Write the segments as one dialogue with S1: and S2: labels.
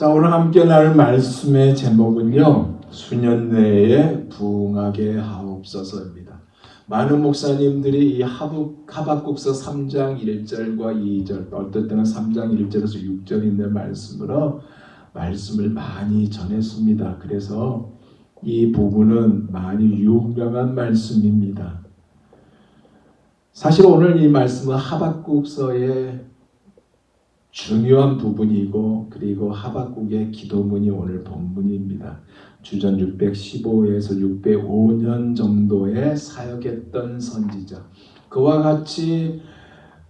S1: 자, 오늘 함께 나눌 말씀의 제목은요, 수년 내에 부흥하게 하옵소서입니다. 많은 목사님들이 이 하박국서 3장 1절과 2절, 어떨 때는 3장 1절에서 6절 있는 말씀으로 말씀을 많이 전했습니다. 그래서 이 부분은 많이 유명한 말씀입니다. 사실 오늘 이 말씀은 하박국서의 중요한 부분이고, 그리고 하박국의 기도문이 오늘 본문입니다. 주전 615에서 605년 정도에 사역했던 선지자, 그와 같이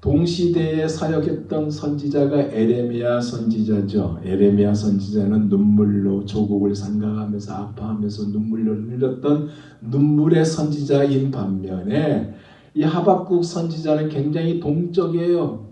S1: 동시대에 사역했던 선지자가 에레미야 선지자죠. 에레미야 선지자는 눈물로 조국을 생각하면서 아파하면서 눈물을 흘렸던 눈물의 선지자인 반면에 이 하박국 선지자는 굉장히 동적이에요.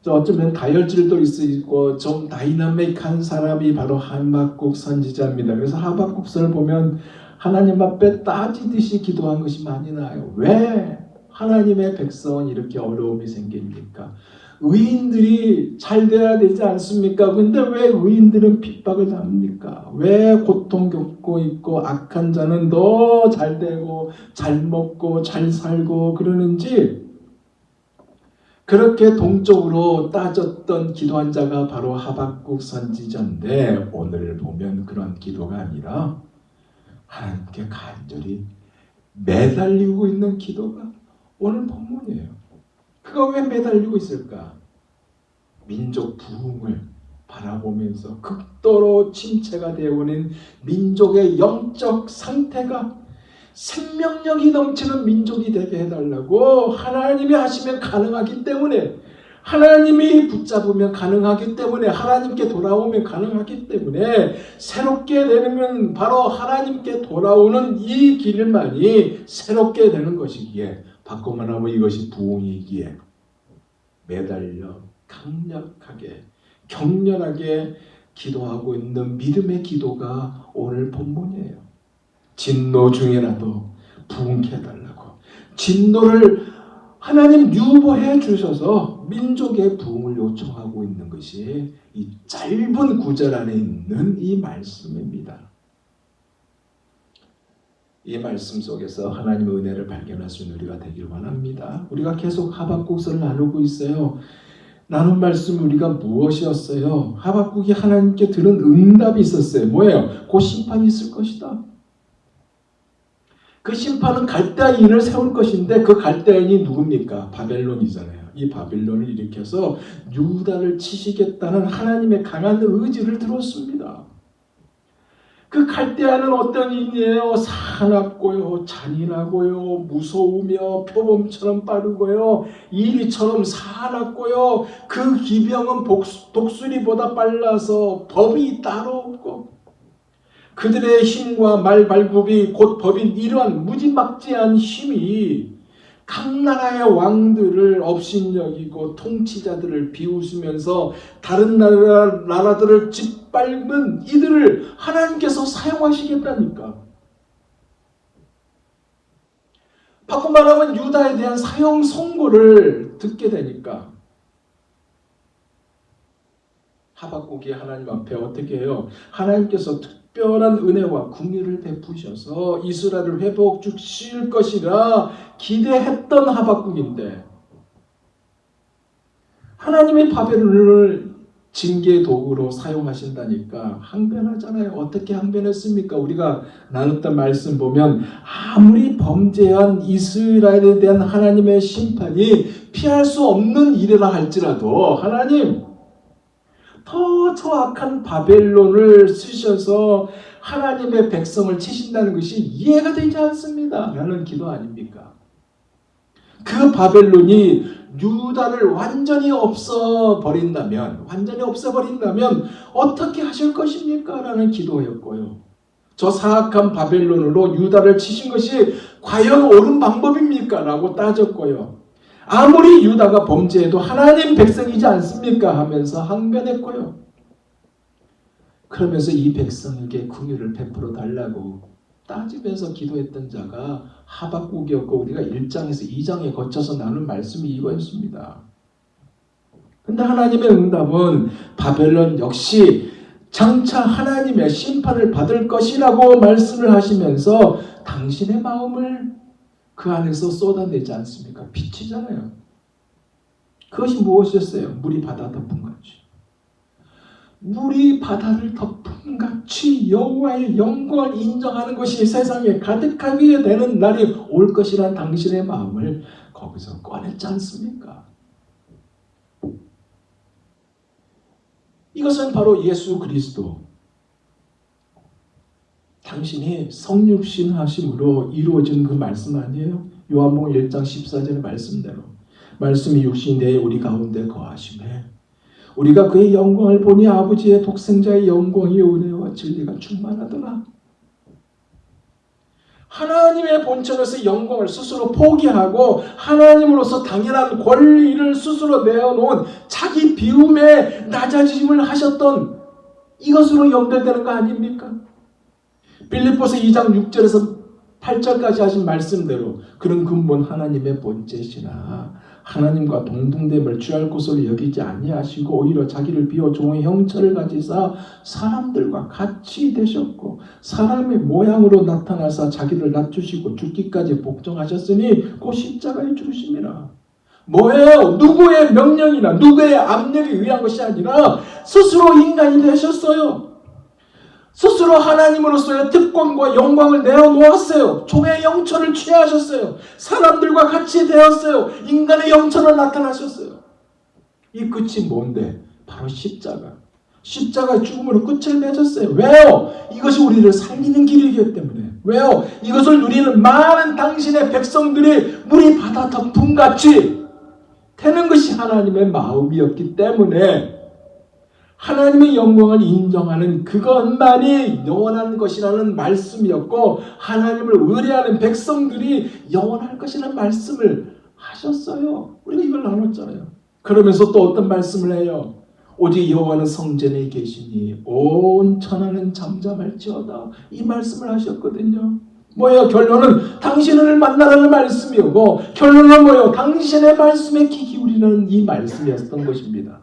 S1: 어쩌면 다혈질도 있고 좀 다이나믹한 사람이 바로 하박국 선지자입니다. 그래서 하박국서를 보면 하나님 앞에 따지듯이 기도한 것이 많이 나와요. 왜 하나님의 백성은 이렇게 어려움이 생깁니까? 의인들이 잘 돼야 되지 않습니까? 근데 왜 의인들은 핍박을 당합니까? 왜 고통 겪고 있고 악한 자는 더 잘 되고 잘 먹고 잘 살고 그러는지, 그렇게 동적으로 따졌던 기도한 자가 바로 하박국 선지자인데, 오늘 보면 그런 기도가 아니라 하나님께 간절히 매달리고 있는 기도가 오늘 본문이에요. 그가 왜 매달리고 있을까? 민족 부흥을 바라보면서 극도로 침체가 되어오는 민족의 영적 상태가 생명력이 넘치는 민족이 되게 해달라고 하나님이 하시면 가능하기 때문에, 하나님이 붙잡으면 가능하기 때문에, 하나님께 돌아오면 가능하기 때문에, 새롭게 되면 바로 하나님께 돌아오는 이 길만이 새롭게 되는 것이기에, 바꾸만 하면 이것이 부흥이기에 매달려 강력하게 격렬하게 기도하고 있는 믿음의 기도가 오늘 본문이에요. 진노 중에라도 부흥케 해달라고, 진노를 하나님 유보해 주셔서 민족의 부흥을 요청하고 있는 것이 이 짧은 구절 안에 있는 이 말씀입니다. 이 말씀 속에서 하나님의 은혜를 발견할 수 있는 우리가 되기를 원합니다. 우리가 계속 하박국서를 나누고 있어요. 나눈 말씀 우리가 무엇이었어요? 하박국이 하나님께 들은 응답이 있었어요. 뭐예요? 곧 심판이 있을 것이다. 그 심판은 갈대아인을 세울 것인데, 그 갈대아인이 누굽니까? 바벨론이잖아요. 이 바벨론을 일으켜서 유다를 치시겠다는 하나님의 강한 의지를 들었습니다. 그 갈대아는 어떤 인이에요? 사납고요, 잔인하고요, 무서우며 표범처럼 빠르고요, 이리처럼 사납고요, 그 기병은 독수리보다 빨라서 법이 따로 없고, 그들의 힘과 말발굽이 곧 법인 이러한 무지막지한 힘이 각 나라의 왕들을 업신여기고 통치자들을 비웃으면서 다른 나라들을 짓밟은 이들을 하나님께서 사용하시겠다니까. 바꿔 말하면 유다에 대한 사형 선고를 듣게 되니까 하박국이 하나님 앞에 어떻게 해요? 하나님께서 특별한 은혜와 긍휼을 베푸셔서 이스라엘을 회복 주실 것이라 기대했던 하박국인데, 하나님의 바벨론을 징계의 도구로 사용하신다니까 항변하잖아요. 어떻게 항변했습니까? 우리가 나눴던 말씀 보면 아무리 범죄한 이스라엘에 대한 하나님의 심판이 피할 수 없는 일이라 할지라도 하나님 더 저 악한 바벨론을 쓰셔서 하나님의 백성을 치신다는 것이 이해가 되지 않습니다. 라는 기도 아닙니까? 그 바벨론이 유다를 완전히 없어버린다면 어떻게 하실 것입니까? 라는 기도였고요. 저 사악한 바벨론으로 유다를 치신 것이 과연 옳은 방법입니까? 라고 따졌고요. 아무리 유다가 범죄해도 하나님 백성이지 않습니까? 하면서 항변했고요. 그러면서 이 백성에게 긍휼을 베풀어 달라고 따지면서 기도했던 자가 하박국이었고, 우리가 1장에서 2장에 거쳐서 나눈 말씀이 이거였습니다. 근데 하나님의 응답은 바벨론 역시 장차 하나님의 심판을 받을 것이라고 말씀을 하시면서 당신의 마음을 그 안에서 쏟아내지 않습니까? 빛이잖아요. 그것이 무엇이었어요? 물이 바다 덮은 같이. 물이 바다를 덮은 같이 여호와의 영광을 인정하는 것이 세상에 가득하게 되는 날이 올 것이란 당신의 마음을 거기서 꺼냈지 않습니까? 이것은 바로 예수 그리스도, 당신이 성육신 하심으로 이루어진 그 말씀 아니에요? 요한복음 1장 14절의 말씀대로 말씀이 육신이 되어 우리 가운데 거하심에 우리가 그의 영광을 보니 아버지의 독생자의 영광이 은혜와 진리가 충만하더라. 하나님의 본체로서 영광을 스스로 포기하고 하나님으로서 당연한 권리를 스스로 내어놓은 자기 비움에 낮아짐을 하셨던 이것으로 연결되는 거 아닙니까? 빌립보서 2장 6절에서 8절까지 하신 말씀대로 그런 근본 하나님의 본체시나 하나님과 동등됨을 취할 것으로 여기지 아니하시고 오히려 자기를 비워 종의 형체를 가지사 사람들과 같이 되셨고 사람의 모양으로 나타나사 자기를 낮추시고 죽기까지 복종하셨으니 곧 십자가에 죽으심이라. 뭐예요? 누구의 명령이나 누구의 압력에 의한 것이 아니라 스스로 인간이 되셨어요. 스스로 하나님으로서의 특권과 영광을 내어놓았어요. 종의 영처를 취하셨어요. 사람들과 같이 되었어요. 인간의 영처럼 나타나셨어요. 이 끝이 뭔데? 바로 십자가. 십자가의 죽음으로 끝을 맺었어요. 왜요? 이것이 우리를 살리는 길이기 때문에. 왜요? 이것을 누리는 많은 당신의 백성들이 물이 바다 덮음같이 되는 것이 하나님의 마음이었기 때문에 하나님의 영광을 인정하는 그것만이 영원한 것이라는 말씀이었고 하나님을 의뢰하는 백성들이 영원할 것이라는 말씀을 하셨어요. 우리가 이걸 나눴잖아요. 그러면서 또 어떤 말씀을 해요? 오직 여호와는 성전에 계시니 온 천하는 잠잠할지어다. 이 말씀을 하셨거든요. 뭐예요? 결론은 당신을 만나라는 말씀이고 결론은 뭐예요? 당신의 말씀에 귀 기울이는 이 말씀이었던 것입니다.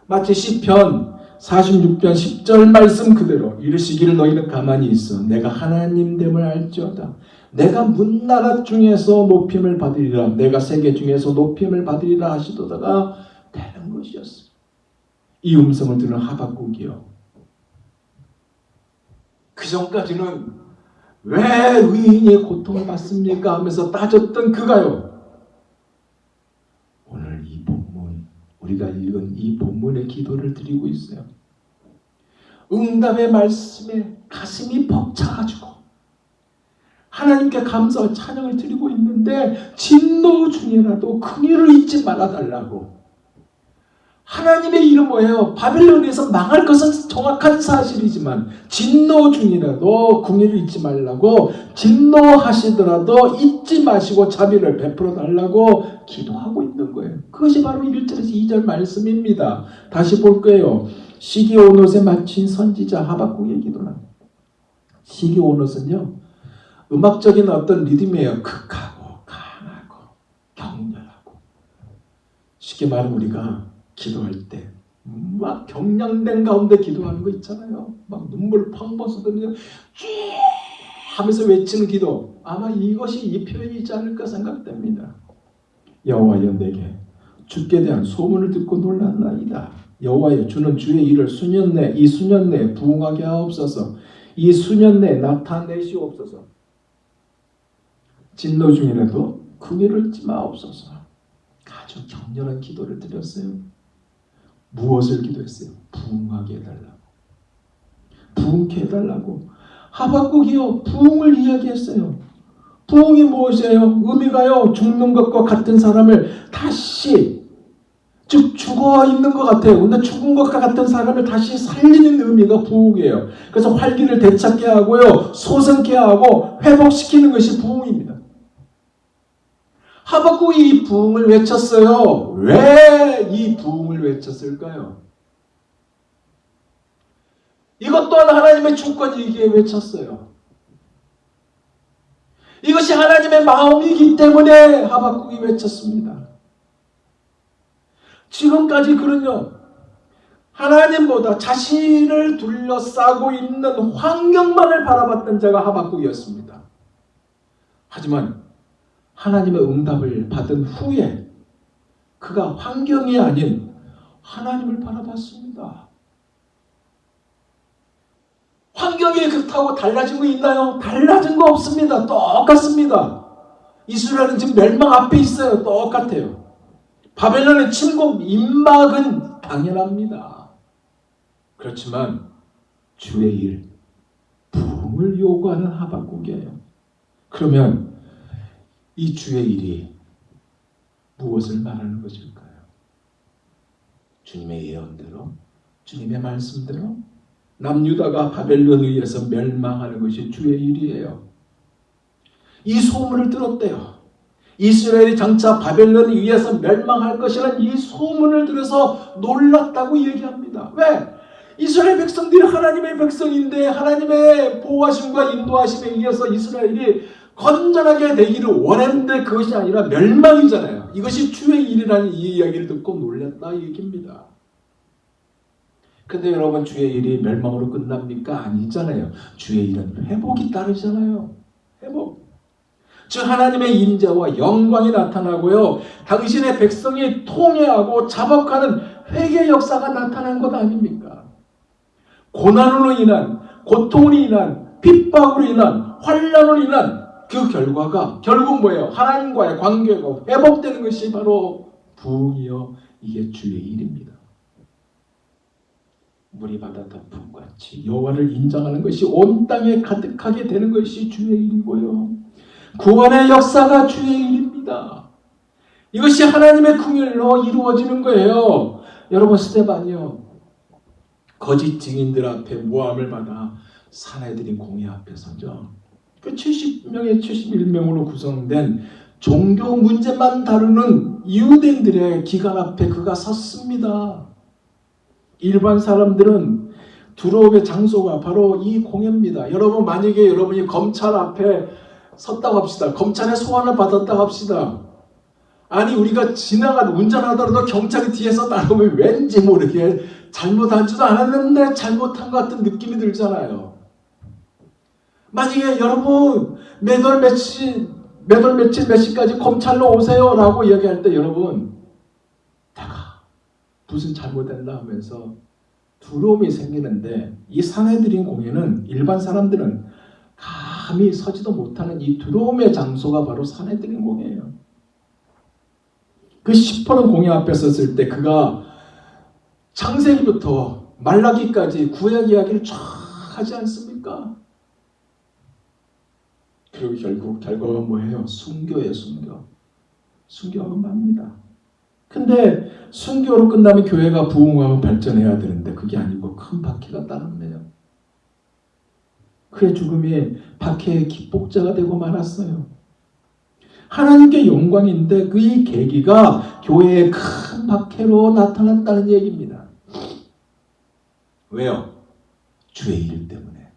S1: 마치 시편 46편 10절 말씀 그대로 이르시기를 너희는 가만히 있어 내가 하나님됨을 알지어다. 내가 문나라 중에서 높임을 받으리라. 내가 세계 중에서 높임을 받으리라 하시도다가 되는 것이었어요. 이 음성을 들은 하박국이요. 그 전까지는 왜 의인이 고통을 받습니까? 하면서 따졌던 그가요. 오늘 이 본문, 우리가 읽은 이 본문의 기도를 드리고 있어요. 응답의 말씀에 가슴이 벅차가지고 하나님께 감사와 찬양을 드리고 있는데 진노 중이라도 긍휼을 잊지 말아달라고. 하나님의 이름 뭐예요? 바빌론에서 망할 것은 정확한 사실이지만 진노 중이라도 긍휼을 잊지 말라고, 진노하시더라도 잊지 마시고 자비를 베풀어 달라고 기도하고 있는 거예요. 그것이 바로 1절에서 2절 말씀입니다. 다시 볼게요. 시기오롯에 마친 선지자 하박국의 기도는, 시기오롯은요 음악적인 어떤 리듬이에요. 극하고 강하고 격렬하고. 쉽게 말하면 우리가 기도할 때 막 경량된 가운데 기도하는 거 있잖아요. 막 눈물 펑 벗어들면서 쭉 하면서 외치는 기도. 아마 이것이 이 표현이지 않을까 생각됩니다. 여호와여 내게 주께 대한 소문을 듣고 놀랐나이다. 여호와여 주는 주의 일을 수년 내 이 수년 내에 부응하게 하옵소서. 이 수년 내에 나타내시옵소서. 진노 중이라도 긍휼을 잊지 마옵소서. 아주 격렬한 기도를 드렸어요. 무엇을 기도했어요? 부응하게 해달라고. 부응케 해달라고. 하박국이요 부응을 이야기했어요. 부응이 무엇이에요? 의미가요 죽는 것과 같은 사람을 다시, 즉 죽어 있는 것 같아요. 근데 죽은 것과 같은 사람을 다시 살리는 의미가 부응이에요. 그래서 활기를 되찾게 하고요 소생케 하고 회복시키는 것이 부응입니다. 하박국이 이 부흥을 외쳤어요. 왜 이 부흥을 외쳤을까요? 이것 또한 하나님의 주권이기에 외쳤어요. 이것이 하나님의 마음이기 때문에 하박국이 외쳤습니다. 지금까지 그는요 하나님보다 자신을 둘러싸고 있는 환경만을 바라봤던 자가 하박국이었습니다. 하지만 하나님의 응답을 받은 후에 그가 환경이 아닌 하나님을 바라봤습니다. 환경이 그렇다고 달라진 거 있나요? 달라진 거 없습니다. 똑같습니다. 이스라엘은 지금 멸망 앞에 있어요. 똑같아요. 바벨론의 침공 임박은 당연합니다. 그렇지만 주의 일, 부흥을 요구하는 하박국이에요. 그러면 이 주의 일이 무엇을 말하는 것일까요? 주님의 예언대로, 주님의 말씀대로 남유다가 바벨론에 의해서 멸망하는 것이 주의 일이에요. 이 소문을 들었대요. 이스라엘이 장차 바벨론에 의해서 멸망할 것이라는 이 소문을 들어서 놀랐다고 얘기합니다. 왜? 이스라엘 백성들이 하나님의 백성인데 하나님의 보호하심과 인도하심에 의해서 이스라엘이 건전하게 되기를 원했는데 그것이 아니라 멸망이잖아요. 이것이 주의 일이라는 이 이야기를 듣고 놀랐다 이 얘기입니다. 근데 여러분 주의 일이 멸망으로 끝납니까? 아니잖아요. 주의 일은 회복이 따르잖아요. 회복. 즉 하나님의 임재와 영광이 나타나고요. 당신의 백성이 통회하고 자복하는 회개 역사가 나타난 것 아닙니까? 고난으로 인한, 고통으로 인한, 핍박으로 인한, 환난으로 인한 그 결과가 결국 뭐예요? 하나님과의 관계가 회복되는 것이 바로 부흥이요. 이게 주의 일입니다. 물이 바다 덮음같이 여호와를 인정하는 것이 온 땅에 가득하게 되는 것이 주의 일이고요. 구원의 역사가 주의 일입니다. 이것이 하나님의 긍휼로 이루어지는 거예요. 여러분 스데반이요. 거짓 증인들 앞에 모함을 받아 살해드린 공회 앞에 서죠. 그 70명의 71명으로 구성된 종교 문제만 다루는 유대인들의 기관 앞에 그가 섰습니다. 일반 사람들은 두려움의 장소가 바로 이 공회입니다. 여러분 만약에 여러분이 검찰 앞에 섰다고 합시다. 검찰의 소환을 받았다고 합시다. 아니 우리가 운전하더라도 경찰이 뒤에서 따라오면 왠지 모르게 잘못하지도 않았는데 잘못한 것 같은 느낌이 들잖아요. 만약에 여러분 몇 월 며칠 몇 시까지 검찰로 오세요 라고 얘기할 때 여러분 내가 무슨 잘못했나 하면서 두려움이 생기는데 이 산헤드린 공회는 일반 사람들은 감히 서지도 못하는 이 두려움의 장소가 바로 산헤드린 공회예요. 그 시퍼런 공회 앞에 섰을 때 그가 창세기부터 말라기까지 구약 이야기를 쫙 하지 않습니까? 그리고 결국 결과가 뭐예요? 순교예요. 순교하고 맙니다. 근데 순교로 끝나면 교회가 부흥하고 발전해야 되는데 그게 아니고 큰 박해가 따랐네요. 그의 죽음이 박해의 기폭제가 되고 말았어요. 하나님께 영광인데 그 계기가 교회의 큰 박해로 나타났다는 얘기입니다. 왜요? 주의 일 때문에.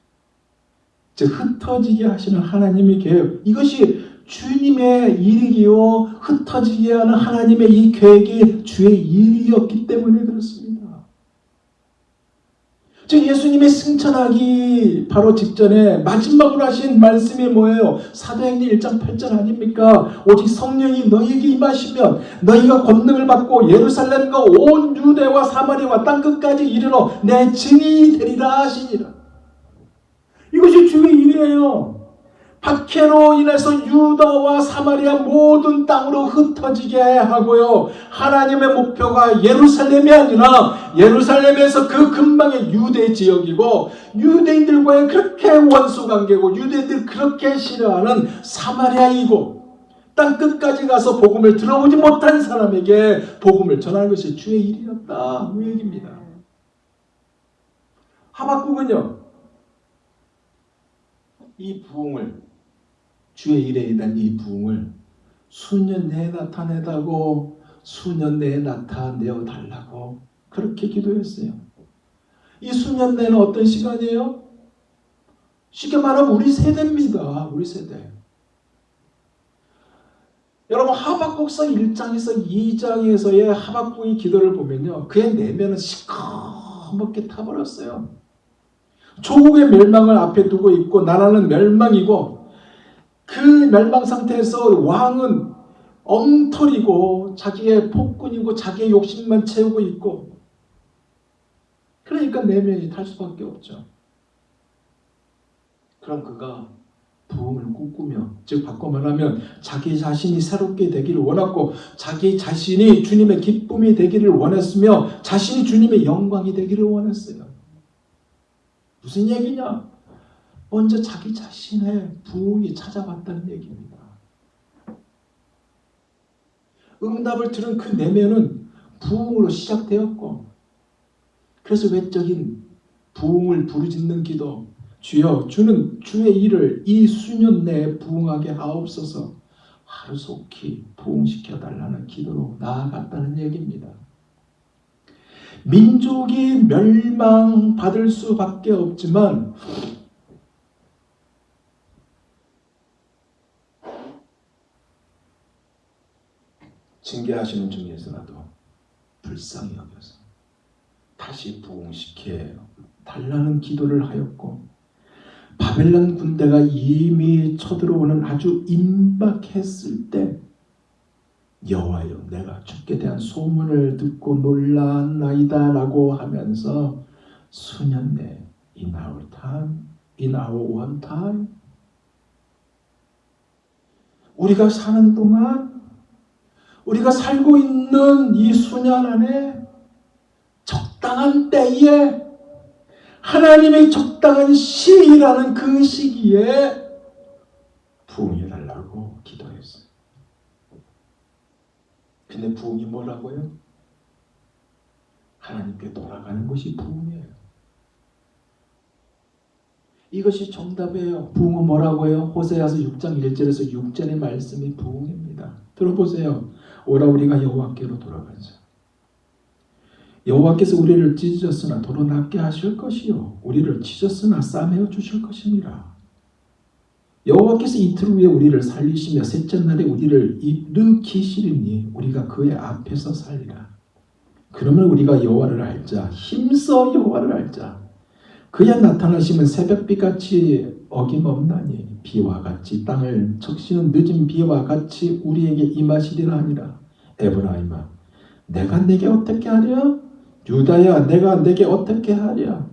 S1: 즉 흩어지게 하시는 하나님의 계획, 이것이 주님의 일이기요 흩어지게 하는 하나님의 이 계획이 주의 일이었기 때문에 그렇습니다. 즉 예수님의 승천하기 바로 직전에 마지막으로 하신 말씀이 뭐예요? 사도행전 1장 8절 아닙니까? 오직 성령이 너희에게 임하시면 너희가 권능을 받고 예루살렘과 온 유대와 사마리아와 땅끝까지 이르러 내 증인이 되리라 하시니라. 이것이 주의 일이에요. 박해로 인해서 유다와 사마리아 모든 땅으로 흩어지게 하고요. 하나님의 목표가 예루살렘이 아니라 예루살렘에서 그 근방의 유대 지역이고 유대인들과의 그렇게 원수관계고 유대인들 그렇게 싫어하는 사마리아이고 땅 끝까지 가서 복음을 들어보지 못한 사람에게 복음을 전하는 것이 주의 일이었다. 그 얘기입니다. 하박국은요. 이 부흥을 주의 일에 대한 이 부흥을 수년 내에 나타내다고 수년 내에 나타내어 달라고 그렇게 기도했어요. 이 수년 내는 어떤 시간이에요? 쉽게 말하면 우리 세대입니다. 우리 세대. 여러분 하박국서 1장에서 2장에서의 하박국의 기도를 보면요. 그의 내면은 시커먼 허먹게 타버렸어요. 조국의 멸망을 앞에 두고 있고 나라는 멸망이고 그 멸망 상태에서 왕은 엉터리고 자기의 폭군이고 자기의 욕심만 채우고 있고 그러니까 내면이 탈 수밖에 없죠. 그럼 그가 부흥을 꿈꾸며 즉 바꿔 말하면 자기 자신이 새롭게 되기를 원했고 자기 자신이 주님의 기쁨이 되기를 원했으며 자신이 주님의 영광이 되기를 원했어요. 무슨 얘기냐? 먼저 자기 자신의 부흥이 찾아왔다는 얘기입니다. 응답을 들은 그 내면은 부흥으로 시작되었고 그래서 외적인 부흥을 부르짖는 기도 주여 주는 주의 일을 이 수년 내에 부흥하게 하옵소서 하루속히 부흥시켜달라는 기도로 나아갔다는 얘기입니다. 민족이 멸망받을 수밖에 없지만 징계하시는 중에서라도 불쌍히 여겨서 다시 부흥시켜 달라는 기도를 하였고 바벨론 군대가 이미 쳐들어오는 아주 임박했을 때 여호와여 내가 주께 대한 소문을 듣고 놀랐나이다 라고 하면서 수년 내 in our time, in our one time 우리가 사는 동안 우리가 살고 있는 이 수년 안에 적당한 때에 하나님의 적당한 시기라는 그 시기에 부흥해달라고 기도했어요. 근데 부흥이 뭐라고요? 하나님께 돌아가는 것이 부흥이에요. 이것이 정답이에요. 부흥은 뭐라고 해요? 호세아서 6장 1절에서 6절의 말씀이 부흥입니다. 들어보세요. 오라 우리가 여호와께로 돌아가자. 여호와께서 우리를 찢으셨으나 도로 낫게 하실 것이요 우리를 찢었으나 싸매어 주실 것이니라. 여호와께서 이틀 후에 우리를 살리시며 셋째 날에 우리를 일으키시리니 우리가 그의 앞에서 살리라. 그러면 우리가 여호와를 알자. 힘써 여호와를 알자. 그의 나타나심은 새벽비같이 어김없나니 비와 같이 땅을 적시는 늦은 비와 같이 우리에게 임하시리라 하니라. 에브라임아 내가 내게 어떻게 하랴? 유다야 내가 내게 어떻게 하랴?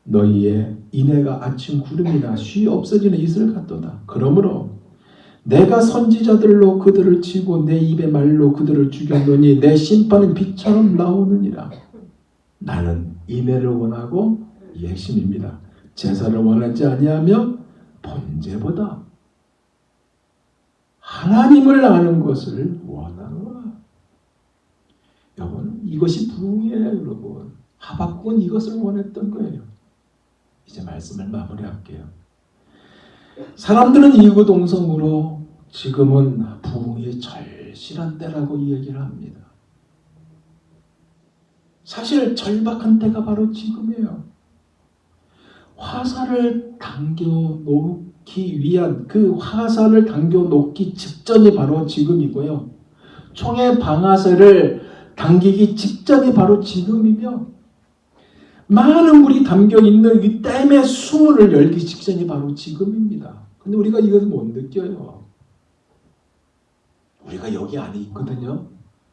S1: 너희의 인애가 아침 구름이나 쉬 없어지는 이슬 같도다. 그러므로 내가 선지자들로 그들을 치고 내 입의 말로 그들을 죽였노니 내 심판은 빛처럼 나오느니라. 나는 인애를 원하고 이 핵심입니다. 제사를 원하지 아니하며 번제보다 하나님을 아는 것을 원하노라. 여러분 이것이 부흥이에요. 여러분 하박국은 이것을 원했던 거예요. 이제 말씀을 마무리할게요. 사람들은 이구동성으로 지금은 부흥이 절실한 때라고 이야기를 합니다. 사실 절박한 때가 바로 지금이에요. 화살을 당겨 놓기 위한 그 화살을 당겨 놓기 직전이 바로 지금이고요. 총의 방아쇠를 당기기 직전이 바로 지금이며 많은 물이 담겨있는 이 댐의 수문을 열기 직전이 바로 지금입니다. 근데 우리가 이것을 못 느껴요. 우리가 여기 안에 있거든요.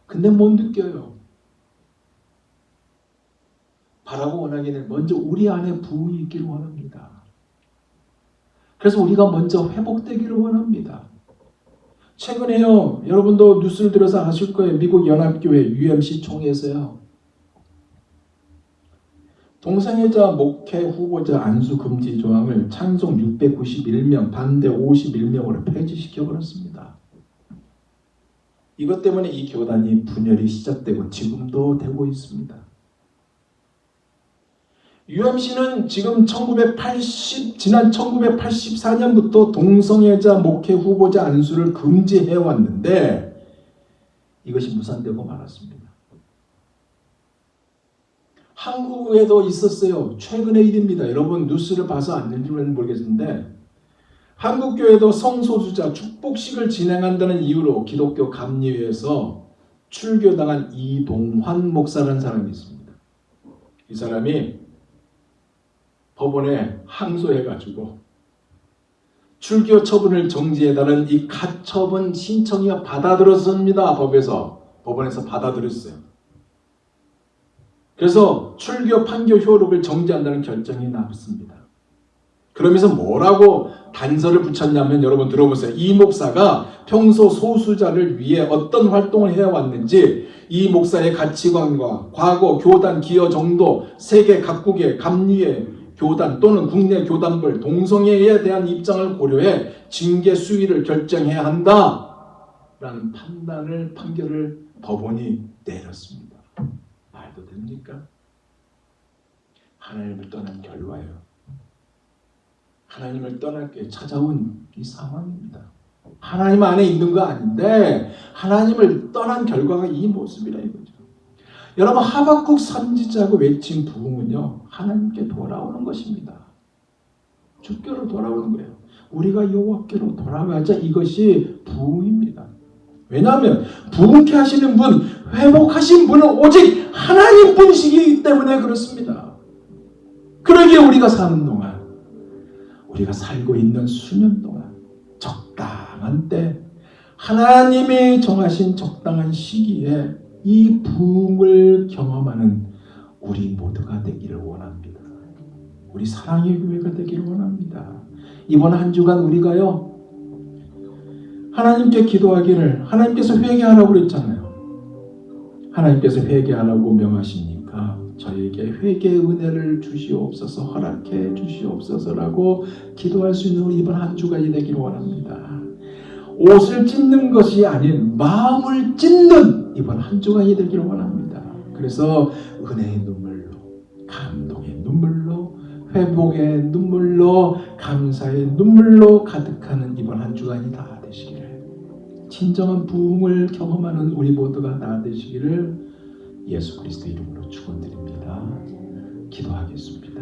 S1: 근데 못 느껴요. 바라고 원하기는 먼저 우리 안에 부흥이 있기를 원합니다. 그래서 우리가 먼저 회복되기를 원합니다. 최근에요. 여러분도 뉴스를 들어서 아실 거예요. 미국 연합교회 UMC 총회에서요. 동성애자 목회 후보자 안수 금지 조항을 찬성 691명, 반대 51명으로 폐지시켜버렸습니다. 이것 때문에 이 교단이 분열이 시작되고 지금도 되고 있습니다. UMC는 지금 지난 1984년부터 동성애자 목회 후보자 안수를 금지해왔는데 이것이 무산되고 말았습니다. 한국에도 있었어요. 최근의 일입니다. 여러분 뉴스를 봐서 안는지는 모르겠는데 한국교회도 성소수자 축복식을 진행한다는 이유로 기독교 감리회에서 출교당한 이동환 목사라는 사람이 있습니다. 이 사람이 법원에 항소해가지고 출교 처분을 정지해달라는 이 가처분 신청이 받아들였습니다. 법원에서 받아들였어요. 그래서 출교 판교 효력을 정지한다는 결정이 나왔습니다. 그러면서 뭐라고 단서를 붙였냐면 여러분 들어보세요. 이 목사가 평소 소수자를 위해 어떤 활동을 해왔는지, 이 목사의 가치관과 과거 교단 기여 정도, 세계 각국의 감리의 교단 또는 국내 교단별 동성애에 대한 입장을 고려해 징계 수위를 결정해야 한다라는 판결을 법원이 내렸습니다. 말도 됩니까? 하나님을 떠난 결과예요. 하나님을 떠나게 찾아온 이 상황입니다. 하나님 안에 있는 거 아닌데 하나님을 떠난 결과가 이 모습이라 이거죠. 여러분, 하박국 선지자가 외친 부흥은요, 하나님께 돌아오는 것입니다. 주께로 돌아오는 거예요. 우리가 여호와께로 돌아가자, 이것이 부흥입니다. 왜냐하면 부흥케 하시는 분, 회복하신 분은 오직 하나님 분이시기 때문에 그렇습니다. 그러기에 우리가 사는 동안, 우리가 살고 있는 수년 동안 적당한 때, 하나님이 정하신 적당한 시기에 이 부흥을 경험하는 우리 모두가 되기를 원합니다. 우리 사랑의 교회가 되기를 원합니다. 이번 한 주간 우리가요, 하나님께 기도하기를, 하나님께서 회개하라고 그랬잖아요. 하나님께서 회개하라고 명하시니까 저에게 회개의 은혜를 주시옵소서, 허락해 주시옵소서라고 기도할 수 있는 이번 한 주간이 되기를 원합니다. 옷을 찢는 것이 아닌 마음을 찢는 이번 한 주간이 되기를 원합니다. 그래서 은혜의 눈물로, 감동의 눈물로, 회복의 눈물로, 감사의 눈물로 가득하는 이번 한 주간이 다 되시기를, 진정한 부흥을 경험하는 우리 모두가 다 되시기를 예수 그리스도 이름으로 축원드립니다. 기도하겠습니다.